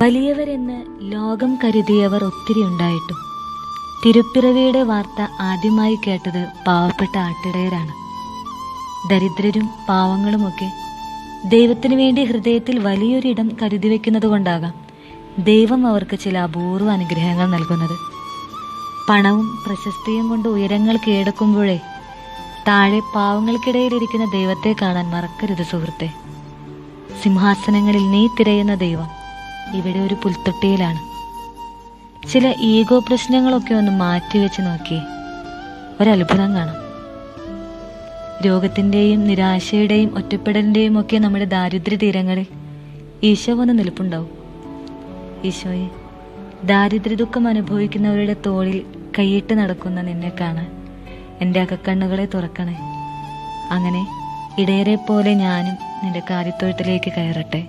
വലിയവരെന്ന് ലോകം കരുതിയവർ ഒത്തിരി ഉണ്ടായിട്ടും തിരുപ്പിറവിയുടെ വാർത്ത ആദ്യമായി കേട്ടത് പാവപ്പെട്ട ആട്ടിടയരാണ്. ദരിദ്രരും പാവങ്ങളുമൊക്കെ ദൈവത്തിനു വേണ്ടി ഹൃദയത്തിൽ വലിയൊരിടം കരുതി വയ്ക്കുന്നത് കൊണ്ടാകാം ദൈവം അവർക്ക് ചില അപൂർവ അനുഗ്രഹങ്ങൾ നൽകുന്നത്. പണവും പ്രശസ്തിയും കൊണ്ട് ഉയരങ്ങൾ കീഴടക്കുമ്പോഴേ താഴെ പാവങ്ങൾക്കിടയിലിരിക്കുന്ന ദൈവത്തെ കാണാൻ മറക്കരുത് സുഹൃത്തെ. സിംഹാസനങ്ങളിൽ നീ തിരയുന്ന ദൈവം ഇവിടെ ഒരു പുൽത്തൊട്ടിയിലാണ്. ചില ഈഗോ പ്രശ്നങ്ങളൊക്കെ ഒന്ന് മാറ്റിവെച്ച് നോക്കിയേ, ഒരത്ഭുതം കാണാം. രോഗത്തിൻ്റെയും നിരാശയുടെയും ഒറ്റപ്പെടലിൻ്റെയും ഒക്കെ നമ്മുടെ ദാരിദ്ര്യ തീരങ്ങളിൽ ഈശോ വന്ന് നിൽപ്പുണ്ടാവും. ഈശോയെ, ദാരിദ്ര്യ ദുഃഖം അനുഭവിക്കുന്നവരുടെ തോളിൽ കൈയിട്ട് നടക്കുന്ന നിന്നെ കാണാൻ എൻ്റെ അകക്കണ്ണുകളെ തുറക്കണേ. അങ്ങനെ ഇടയരെ പോലെ ഞാനും നിന്റെ കാര്യത്തൊഴുത്തിലേക്ക് കയറട്ടെ.